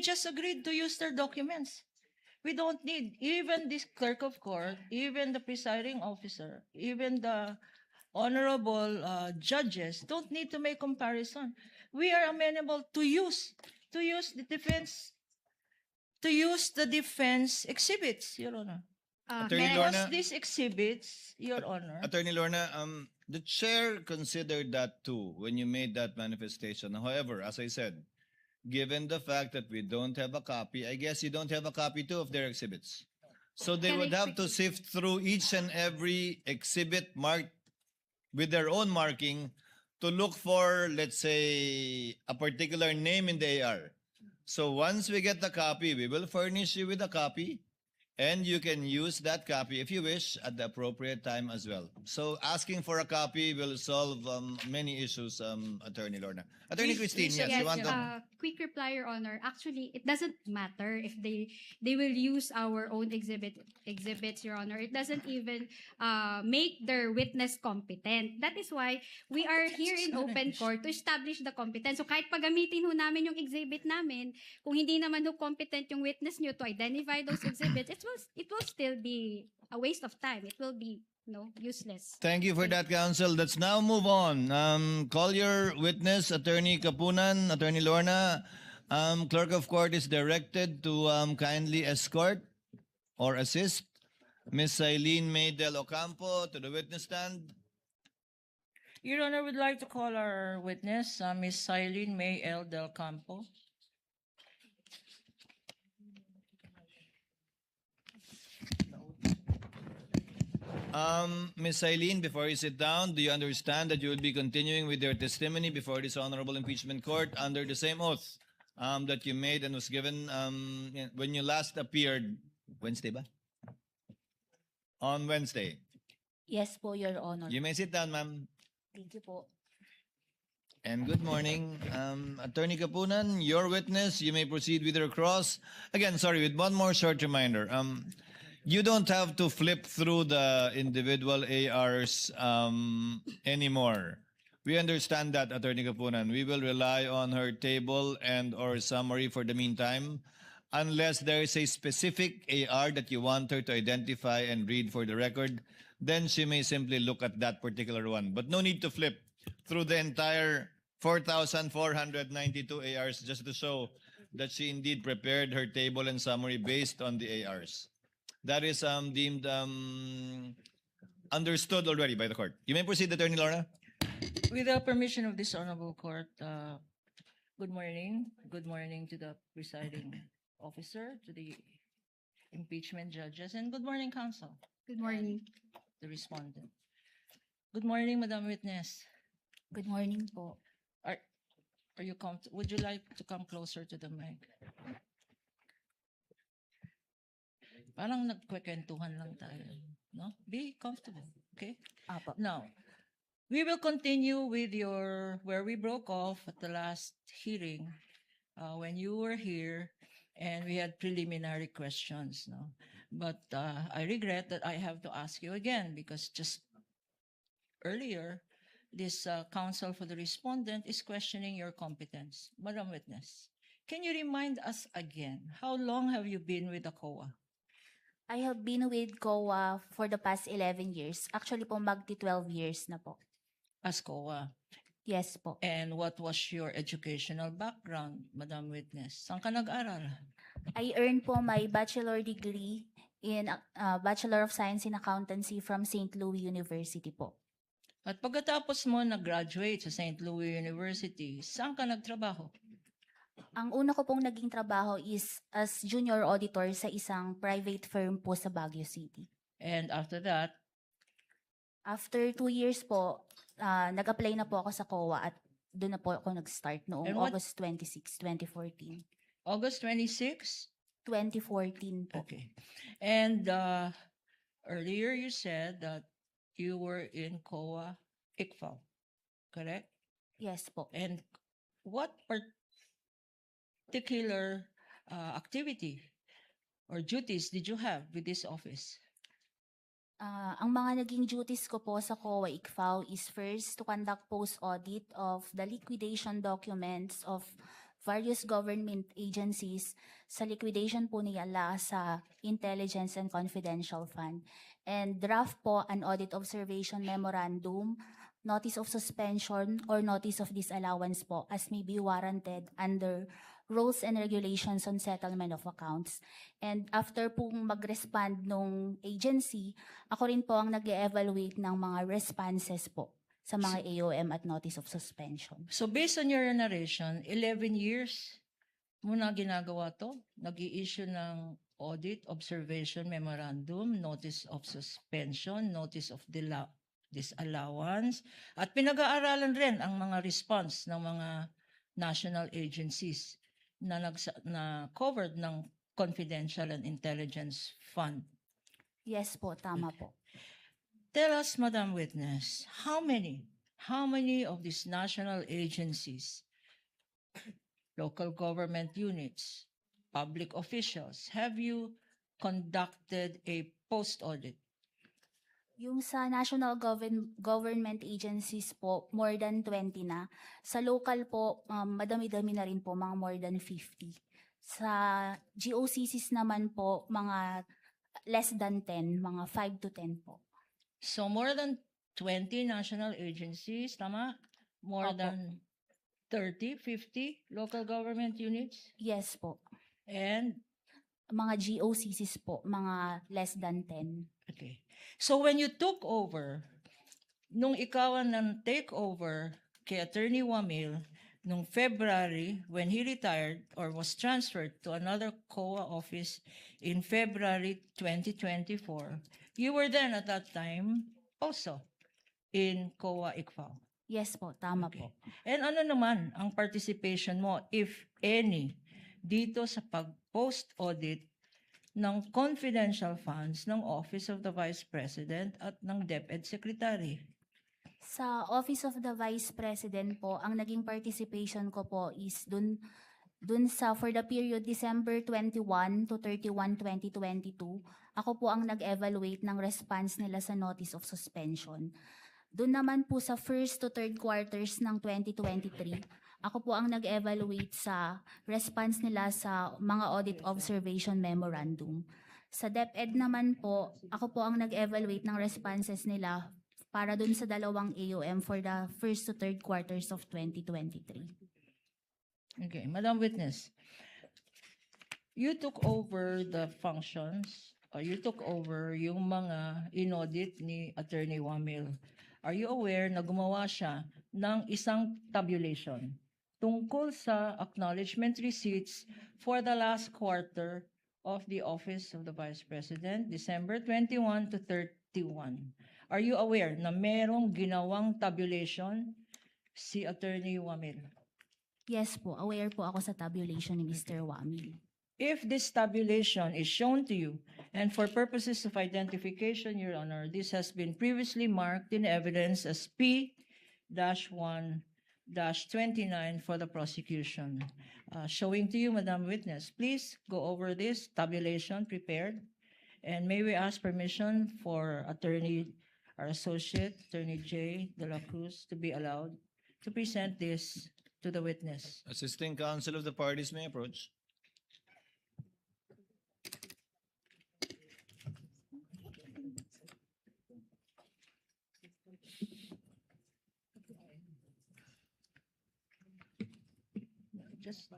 just agreed to use their documents. We don't need, even this clerk of court, even the presiding officer, even the honorable judges don't need to make comparison. We are amenable to use the defense, exhibits, Your Honor. Attorney May I- Lorna. Because these exhibits, Your Honor. Attorney Lorna, the chair considered that too when you made that manifestation. However, as I said, given the fact that we don't have a copy, I guess you don't have a copy too of their exhibits. So they Can I would have to sift through each and every exhibit marked with their own marking to look for, let's say, a particular name in the AR. So once we get the copy, we will furnish you with a copy, and you can use that copy if you wish at the appropriate time as well. So asking for a copy will solve many issues, Attorney Lorna. Attorney Please, Christine, please, yes, you yes, want Your to... Honor. Quick reply, Your Honor. Actually, it doesn't matter if they will use our own exhibits, Your Honor. It doesn't even make their witness competent. That is why we are here in open court to establish the competence. So kahit pagamitin ho namin yung exhibit namin, kung hindi naman ho competent yung witness nyo to identify those exhibits, it will still be a waste of time. It will be useless. Thank you for that, counsel. Let's now move on. Call your witness, Attorney Kapunan, Attorney Lorna. Clerk of court is directed to kindly escort or assist Ms. Eileen May del Ocampo to the witness stand. Your Honor, we'd like to call our witness, Ms. Eileen May L. Del Campo. Ms. Eileen, before you sit down, do you understand that you will be continuing with your testimony before this honorable impeachment court under the same oath that you made and was given when you last appeared Wednesday ba? On Wednesday. Yes po, Your Honor. You may sit down, ma'am. Thank you po. And good morning. Attorney Kapunan, your witness, you may proceed with your cross. Again, sorry, with one more short reminder. You don't have to flip through the individual ARs anymore. We understand that, Attorney Kapunan. We will rely on her table and or summary for the meantime, unless there is a specific AR that you want her to identify and read for the record, then she may simply look at that particular one. But no need to flip through the entire 4,492 ARs just to show that she indeed prepared her table and summary based on the ARs. That is deemed understood already by the court. You may proceed, Attorney Lorna. With the permission of this honorable court, good morning. Good morning to the presiding officer, to the impeachment judges, and good morning, counsel, Good morning. the respondent. Good morning, Madam Witness. Good morning po. Are you would you like to come closer to the mic? Parang nagkwentuhan lang tayo, no? Be comfortable, okay? Apo. Now, we will continue with where we broke off at the last hearing when you were here and we had preliminary questions, no? But I regret that I have to ask you again because just earlier, this counsel for the respondent is questioning your competence. Madam Witness, can you remind us again, how long have you been with the COA? I have been with COA for the past 11 years. Actually po, magti 12 years na po. As COA. Yes po. And what was your educational background, Madam Witness? Saan ka nag-aral? I earned po my bachelor degree in Bachelor of Science in Accountancy from St. Louis University po. At pagkatapos mo nag-graduate sa St. Louis University, saan ka nagtrabaho? Ang una ko pong naging trabaho is as junior auditor sa isang private firm po sa Baguio City. And after that, After 2 years po, nag-apply na po ako sa COA at doon na po ako nag-start noong And what- August 26, 2014. August 26? 2014 po. Okay. And earlier you said that you were in COA ICFAO, correct? Yes po. And what particular activity or duties did you have with this office? Ang mga naging duties ko po sa COA ICFAO is first to conduct post-audit of the liquidation documents of various government agencies sa liquidation po nila sa Intelligence and Confidential Fund. And draft po an audit observation memorandum, notice of suspension or notice of disallowance po as may be warranted under rules and regulations on settlement of accounts. And after pong mag-respond nung agency, ako rin po ang nag-evaluate ng mga responses po sa mga AOM at notice of suspension. So based on your narration, 11 years mo na ginagawa to? Nag-i-issue ng audit, observation, memorandum, notice of suspension, notice of disallowance, at pinag-aaralan rin ang mga response ng mga national agencies na covered ng Confidential and Intelligence Fund. Yes po, tama po. Tell us, Madam Witness, how many of these national agencies, local government units, public officials, have you conducted a post-audit? Yung sa national government agencies po, more than 20 na. Sa local po, madami-dami na rin po, mga more than 50. Sa GOCCs naman po, mga less than 10, mga 5 to 10 po. So more than 20 national agencies, tama? More Opo. than 30, 50 local government units? Yes po. And, Mga GOCCs po, mga less than 10. okay. So when you took over, nung ikaw ang take over kay Attorney Wamil, nung February, when he retired or was transferred to another COA office in February 2024, you were then at that time also in COA ICFAO. Yes po, tama Okay. po. And ano naman ang participation mo, if any, dito sa pag-post-audit ng confidential funds ng Office of the Vice President at ng DepEd Secretary? Sa Office of the Vice President po, ang naging participation ko po is dun sa for the period December 21 to 31, 2022, ako po ang nag-evaluate ng response nila sa notice of suspension. Doon naman po sa first to third quarters ng 2023, ako po ang nag-evaluate sa response nila sa mga audit observation memorandum. Sa DepEd naman po, ako po ang nag-evaluate ng responses nila para dun sa dalawang AOM for the first to third quarters of 2023. Okay, Madam Witness, you took over the functions, or you took over yung mga inaudit ni Attorney Wamil. Are you aware na gumawa siya ng isang tabulation tungkol sa acknowledgement receipts for the last quarter of the Office of the Vice President, December 21 to 31? Are you aware na merong ginawang tabulation si Attorney Wamil? Yes po, aware po ako sa tabulation ni Mr. Wamil. If this tabulation is shown to you, and for purposes of identification, Your Honor, this has been previously marked in evidence as P-1-29 for the prosecution. Showing to you, Madam Witness, please go over this tabulation prepared. And may we ask permission for our associate, Attorney J. De La Cruz, to be allowed to present this to the witness. Assisting counsel of the parties may approach. Just